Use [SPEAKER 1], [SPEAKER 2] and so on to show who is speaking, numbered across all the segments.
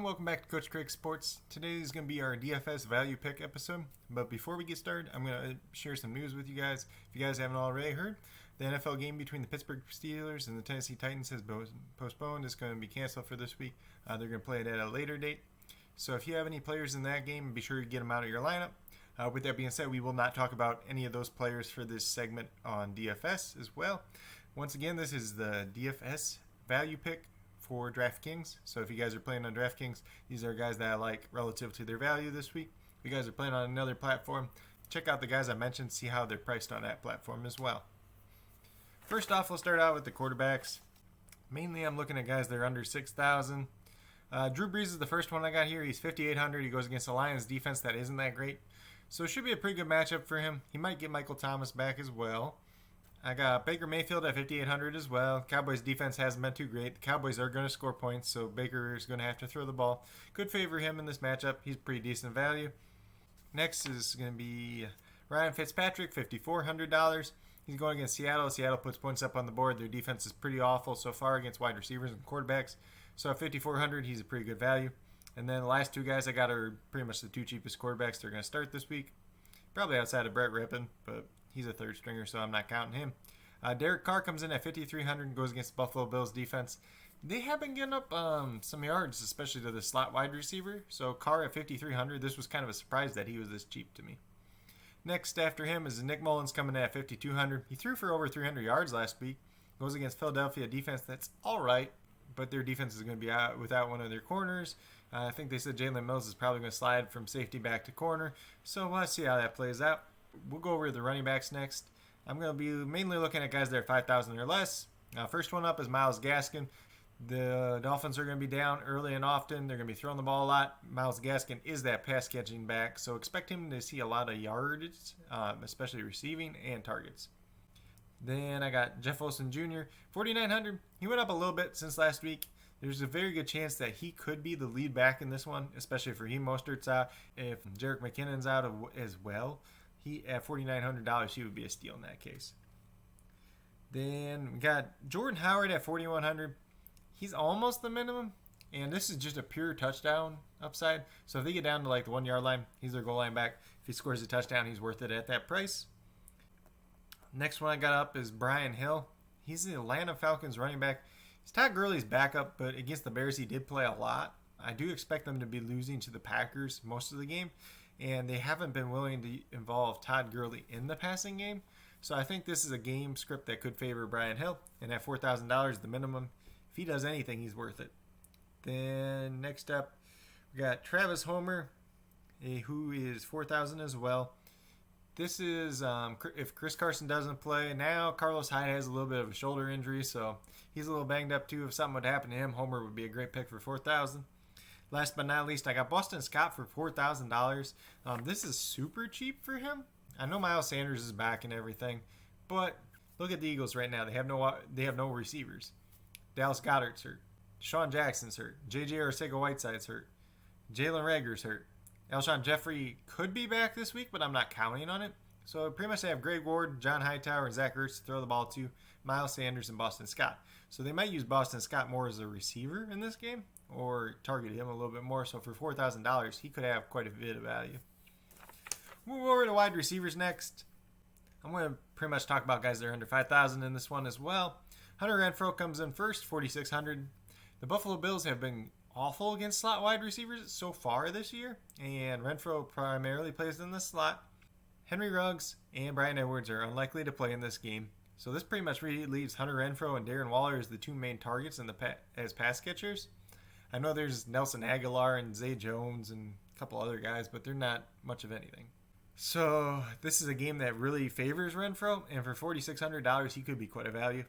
[SPEAKER 1] welcome back to Coach Craig Sports. Today is going to be our DFS value pick episode. But before we get started, I'm going to share some news with you guys. If you guys haven't already heard, the NFL game between the Pittsburgh Steelers and the Tennessee Titans has been postponed. It's going to be canceled for this week. They're going to play it at a later date. So if you have any players in that game, be sure to get them out of your lineup. With that being said, we will not talk about any of those players for this segment on DFS as well. Once again, this is the DFS value pick for DraftKings. So if you guys are playing on DraftKings, these are guys that I like relative to their value this week. If you guys are playing on another platform, check out the guys I mentioned, see how they're priced on that platform as well. First off, we'll start out with the quarterbacks. Mainly I'm looking at guys that are under 6,000. Drew Brees is the first one I got here. He's 5,800. He goes against the Lions defense that isn't that great. So it should be a pretty good matchup for him. He might get Michael Thomas back as well. I got Baker Mayfield at 5,800 as well. Cowboys defense hasn't been too great. The Cowboys are going to score points, so Baker is going to have to throw the ball. Could favor him in this matchup. He's pretty decent value. Next is going to be Ryan Fitzpatrick, $5,400. He's going against Seattle. Seattle puts points up on the board. Their defense is pretty awful so far against wide receivers and quarterbacks. So at 5,400, he's a pretty good value. And then the last two guys I got are pretty much the two cheapest quarterbacks they're going to start this week. Probably outside of Brett Rippon, but he's a third stringer, so I'm not counting him. Derek Carr comes in at 5,300 and goes against the Buffalo Bills defense. They have been getting up some yards, especially to the slot wide receiver. So Carr at 5,300, this was kind of a surprise that he was this cheap to me. Next after him is Nick Mullens coming in at 5,200. He threw for over 300 yards last week. Goes against Philadelphia defense that's all right, but their defense is going to be out without one of their corners. I think they said Jalen Mills is probably going to slide from safety back to corner. So let's see how that plays out. We'll go over the running backs next. I'm going to be mainly looking at guys that are 5,000 or less. First one up is Myles Gaskin. The Dolphins are going to be down early and often. They're going to be throwing the ball a lot. Myles Gaskin is that pass-catching back, so expect him to see a lot of yards, especially receiving and targets. Then I got Jeff Olson Jr., 4,900. He went up a little bit since last week. There's a very good chance that he could be the lead back in this one, especially if Raheem Mostert's out. If Jerick McKinnon's out as well, he at $4,900, he would be a steal in that case. Then we got Jordan Howard at 4,100. He's almost the minimum, and this is just a pure touchdown upside. So if they get down to like the 1 yard line, he's their goal line back. If he scores a touchdown, he's worth it at that price. Next one I got up is Bryant Hill. He's the Atlanta Falcons running back. He's Todd Gurley's backup, but against the Bears, he did play a lot. I do expect them to be losing to the Packers most of the game, and they haven't been willing to involve Todd Gurley in the passing game. So I think this is a game script that could favor Bryant Hill, and at $4,000, the minimum, if he does anything, he's worth it. Then next up, we got Travis Homer, who is $4,000 as well. This is if Chris Carson doesn't play. Now Carlos Hyde has a little bit of a shoulder injury, so he's a little banged up too. If something would happen to him, Homer would be a great pick for $4,000. Last but not least, I got Boston Scott for $4,000. This is super cheap for him. I know Miles Sanders is back and everything, but look at the Eagles right now. They have no receivers. Dallas Goedert's hurt. Deshaun Jackson's hurt. J.J. Arcega-Whiteside's hurt. Jalen Reagor's hurt. Alshon Jeffrey could be back this week, but I'm not counting on it. So pretty much they have Greg Ward, John Hightower, and Zach Ertz to throw the ball to, Miles Sanders, and Boston Scott. So they might use Boston Scott more as a receiver in this game or target him a little bit more. So for $4,000, he could have quite a bit of value. Move over to wide receivers next. I'm going to pretty much talk about guys that are under 5,000 in this one as well. Hunter Renfrow comes in first, 4,600. The Buffalo Bills have been awful against slot wide receivers so far this year, and Renfrow primarily plays in the slot. Henry Ruggs and Bryan Edwards are unlikely to play in this game, so this pretty much really leaves Hunter Renfrow and Darren Waller as the two main targets as pass catchers. I know there's Nelson Aguilar and Zay Jones and a couple other guys, but they're not much of anything. So this is a game that really favors Renfrow, and for $4,600, he could be quite a value.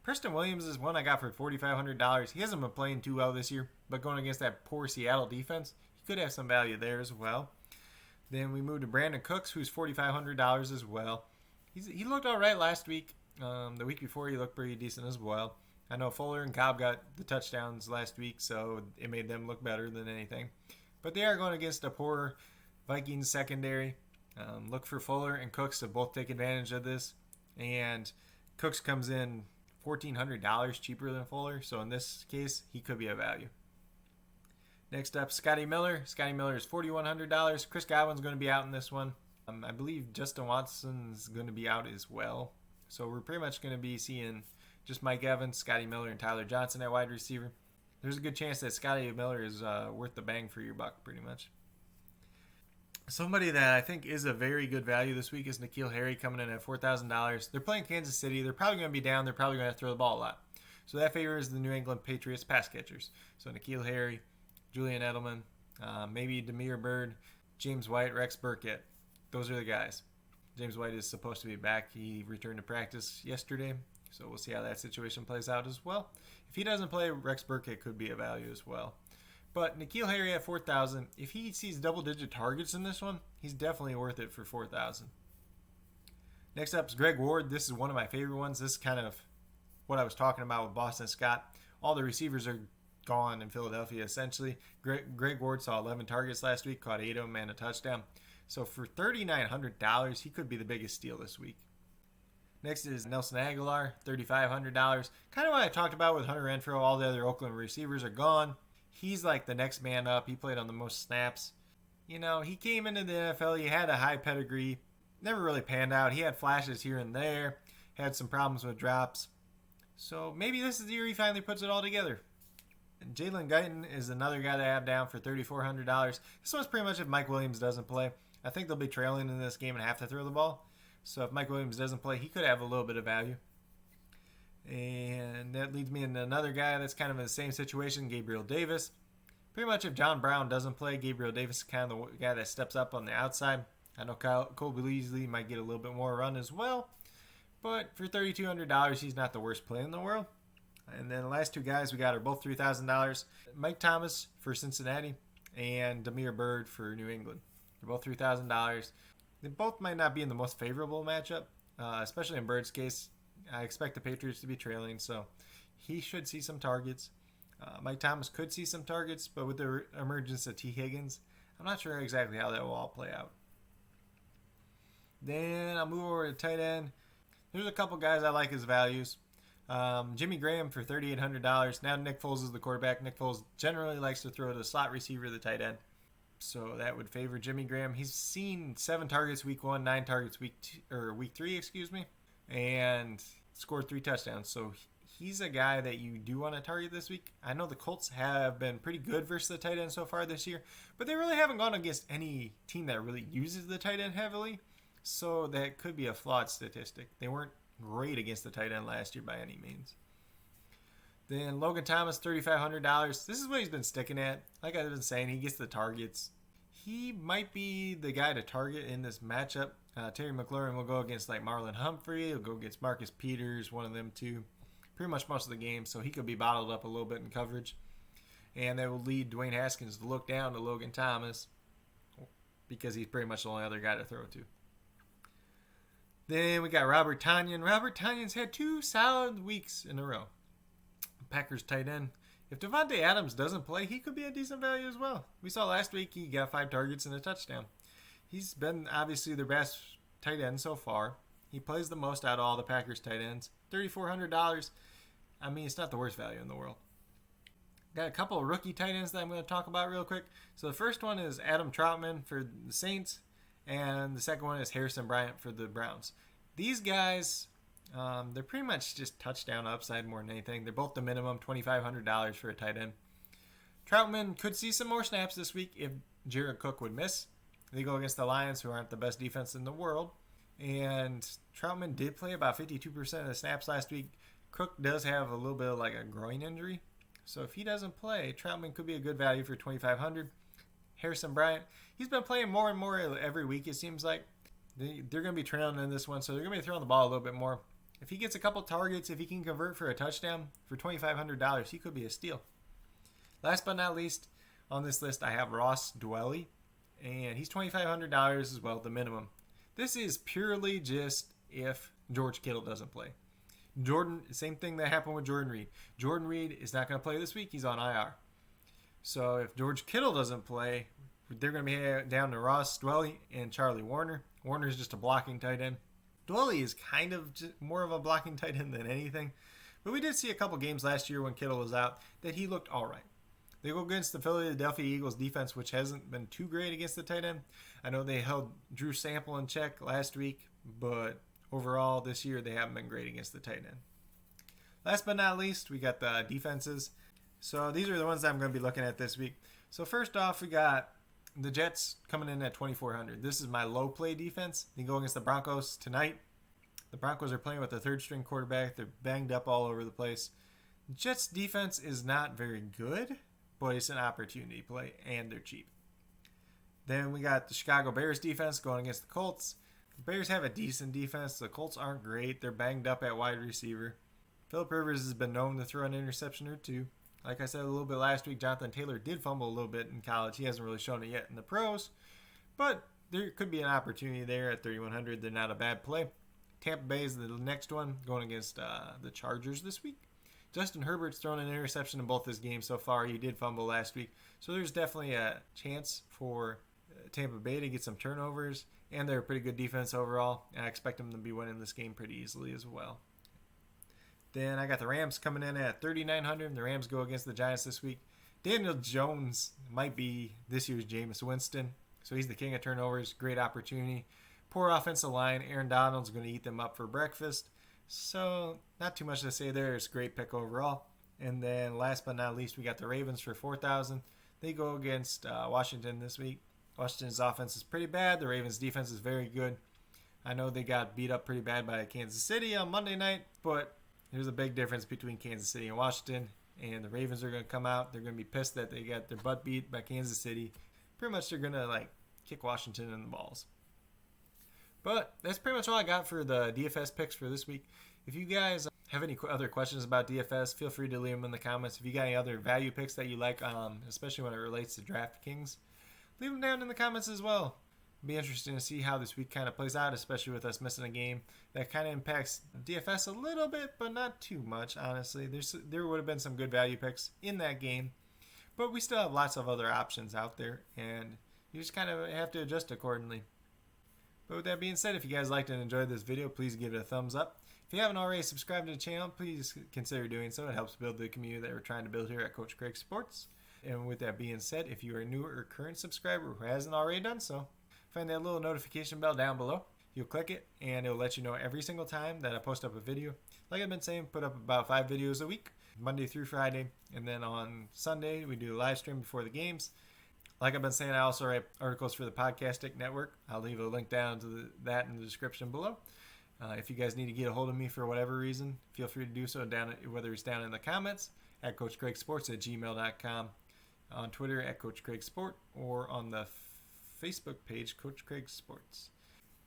[SPEAKER 1] Preston Williams is one I got for $4,500. He hasn't been playing too well this year, but going against that poor Seattle defense, he could have some value there as well. Then we move to Brandon Cooks, who's $4,500 as well. He looked all right last week. The week before, he looked pretty decent as well. I know Fuller and Cobb got the touchdowns last week, so it made them look better than anything. But they are going against a poor Vikings secondary. Look for Fuller and Cooks to both take advantage of this. And Cooks comes in $1,400 cheaper than Fuller, so in this case, he could be a value. Next up, Scottie Miller. Scottie Miller is $4,100. Chris Godwin's going to be out in this one. I believe Justin Watson's going to be out as well. So we're pretty much going to be seeing just Mike Evans, Scottie Miller, and Tyler Johnson at wide receiver. There's a good chance that Scottie Miller is worth the bang for your buck, pretty much. Somebody that I think is a very good value this week is N'Keal Harry, coming in at $4,000. They're playing Kansas City. They're probably going to be down. They're probably going to throw the ball a lot. So that favors the New England Patriots pass catchers. So N'Keal Harry, Julian Edelman, maybe Damiere Byrd, James White, Rex Burkhead. Those are the guys. James White is supposed to be back. He returned to practice yesterday. So we'll see how that situation plays out as well. If he doesn't play, Rex Burkhead could be a value as well. But N'Keal Harry at $4,000, if he sees double-digit targets in this one, he's definitely worth it for $4,000. Next up is Greg Ward. This is one of my favorite ones. This is kind of what I was talking about with Boston Scott. All the receivers are gone in Philadelphia, essentially. Greg Ward saw 11 targets last week, caught 8 of them, and a touchdown. So for $3,900, he could be the biggest steal this week. Next is Nelson Aguilar, $3,500. Kind of what I talked about with Hunter Renfrow. All the other Oakland receivers are gone. He's like the next man up. He played on the most snaps. You know, he came into the NFL. He had a high pedigree. Never really panned out. He had flashes here and there. Had some problems with drops. So maybe this is the year he finally puts it all together. And Jalen Guyton is another guy that I have down for $3,400. This one's pretty much if Mike Williams doesn't play. I think they'll be trailing in this game and have to throw the ball. So if Mike Williams doesn't play, he could have a little bit of value. And that leads me into another guy that's kind of in the same situation, Gabriel Davis. Pretty much if John Brown doesn't play, Gabriel Davis is kind of the guy that steps up on the outside. I know Cole Beasley might get a little bit more run as well. But for $3,200, he's not the worst play in the world. And then the last two guys we got are both $3,000. Mike Thomas for Cincinnati and Damiere Byrd for New England. They're both $3,000. They both might not be in the most favorable matchup, especially in Bird's case. I expect the Patriots to be trailing, so he should see some targets. Mike Thomas could see some targets, but with the emergence of T. Higgins, I'm not sure exactly how that will all play out. Then I'll move over to tight end. There's a couple guys I like as values. Jimmy Graham for $3,800. Now Nick Foles is the quarterback. Nick Foles generally likes to throw to the slot receiver, the tight end. So that would favor Jimmy Graham. He's seen 7 targets week 1, 9 targets week 3, and scored 3 touchdowns. So he's a guy that you do want to target this week. I know the Colts have been pretty good versus the tight end so far this year, but they really haven't gone against any team that really uses the tight end heavily. So that could be a flawed statistic. They weren't great against the tight end last year by any means. Then Logan Thomas, $3,500. This is what he's been sticking at. Like I've been saying, he gets the targets. He might be the guy to target in this matchup. Terry McLaurin will go against like Marlon Humphrey. He'll go against Marcus Peters, one of them two. Pretty much most of the game, so he could be bottled up a little bit in coverage. And that will lead Dwayne Haskins to look down to Logan Thomas because he's pretty much the only other guy to throw to. Then we got Robert Tonyan. Robert Tonyan's had 2 solid weeks in a row. Packers tight end. If Devontae Adams doesn't play, he could be a decent value as well. We saw last week he got 5 targets and a touchdown. He's been obviously their best tight end so far. He plays the most out of all the Packers tight ends. $3,400. I mean, it's not the worst value in the world. Got a couple of rookie tight ends that I'm going to talk about real quick. So the first one is Adam Trotman for the Saints, and the second one is Harrison Bryant for the Browns. These guys, they're pretty much just touchdown upside more than anything. They're both the minimum $2,500 for a tight end. Trotman could see some more snaps this week if Jared Cook would miss. They go against the Lions, who aren't the best defense in the world. And Trotman did play about 52% of the snaps last week. Cook does have a little bit of like a groin injury. So if he doesn't play, Trotman could be a good value for $2,500. Harrison Bryant, he's been playing more and more every week, it seems like. They're going to be trailing in this one, so they're going to be throwing the ball a little bit more. If he gets a couple targets, if he can convert for a touchdown for $2,500, he could be a steal. Last but not least, on this list, I have Ross Dwelley, and he's $2,500 as well, the minimum. This is purely just if George Kittle doesn't play. Same thing that happened with Jordan Reed. Jordan Reed is not going to play this week. He's on IR. So if George Kittle doesn't play, they're going to be down to Ross Dwelley and Charlie Warner. Warner's just a blocking tight end. Dwelley is kind of more of a blocking tight end than anything. But we did see a couple games last year when Kittle was out that he looked all right. They go against the Philadelphia Eagles defense, which hasn't been too great against the tight end. I know they held Drew Sample in check last week, but overall this year they haven't been great against the tight end. Last but not least, we got the defenses. So these are the ones that I'm going to be looking at this week. So first off, we got the Jets coming in at 2,400. This is my low play defense. They go against the Broncos tonight. The Broncos are playing with a third string quarterback. They're banged up all over the place. Jets defense is not very good, but it's an opportunity play, and they're cheap. Then we got the Chicago Bears defense going against the Colts. The Bears have a decent defense. The Colts aren't great. They're banged up at wide receiver. Phillip Rivers has been known to throw an interception or two. Like I said a little bit last week, Jonathan Taylor did fumble a little bit in college. He hasn't really shown it yet in the pros, but there could be an opportunity there at 3,100. They're not a bad play. Tampa Bay is the next one, going against the Chargers this week. Justin Herbert's thrown an interception in both his games so far. He did fumble last week, so there's definitely a chance for Tampa Bay to get some turnovers, and they're a pretty good defense overall, and I expect them to be winning this game pretty easily as well. Then I got the Rams coming in at 3,900. The Rams go against the Giants this week. Daniel Jones might be this year's Jameis Winston, so he's the king of turnovers. Great opportunity. Poor offensive line. Aaron Donald's going to eat them up for breakfast. So not too much to say there. It's a great pick overall. And then last but not least, we got the Ravens for 4,000. They go against Washington this week. Washington's offense is pretty bad. The Ravens' defense is very good. I know they got beat up pretty bad by Kansas City on Monday night, but there's a big difference between Kansas City and Washington, and the Ravens are going to come out. They're going to be pissed that they got their butt beat by Kansas City. Pretty much they're going to kick Washington in the balls. But that's pretty much all I got for the DFS picks for this week. If you guys have any other questions about DFS, feel free to leave them in the comments. If you got any other value picks that you like, especially when it relates to DraftKings, leave them down in the comments as well. It'll be interesting to see how this week kind of plays out, especially with us missing a game. That kind of impacts DFS a little bit, but not too much, honestly. There would have been some good value picks in that game, but we still have lots of other options out there, and you just kind of have to adjust accordingly. But with that being said, if you guys liked and enjoyed this video, please give it a thumbs up. If you haven't already subscribed to the channel, please consider doing so. It helps build the community that we're trying to build here at Coach Craig Sports. And with that being said, if you are a new or current subscriber who hasn't already done so, find that little notification bell down below. You'll click it, and it'll let you know every single time that I post up a video. Like I've been saying, put up about 5 videos a week, Monday through Friday. And then on Sunday, we do a live stream before the games. Like I've been saying, I also write articles for the Podcastic Network. I'll leave a link down to that in the description below. If you guys need to get a hold of me for whatever reason, feel free to do so, whether it's down in the comments at CoachCraigSports@gmail.com, on Twitter at Coach Craig Sport, or on the Facebook page, Coach Craig Sports.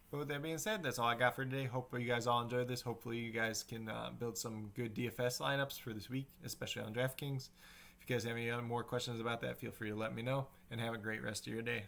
[SPEAKER 1] But with that being said, that's all I got for today. Hopefully you guys all enjoyed this. Hopefully you guys can build some good DFS lineups for this week, especially on DraftKings. If you guys have any other more questions about that, feel free to let me know, and have a great rest of your day.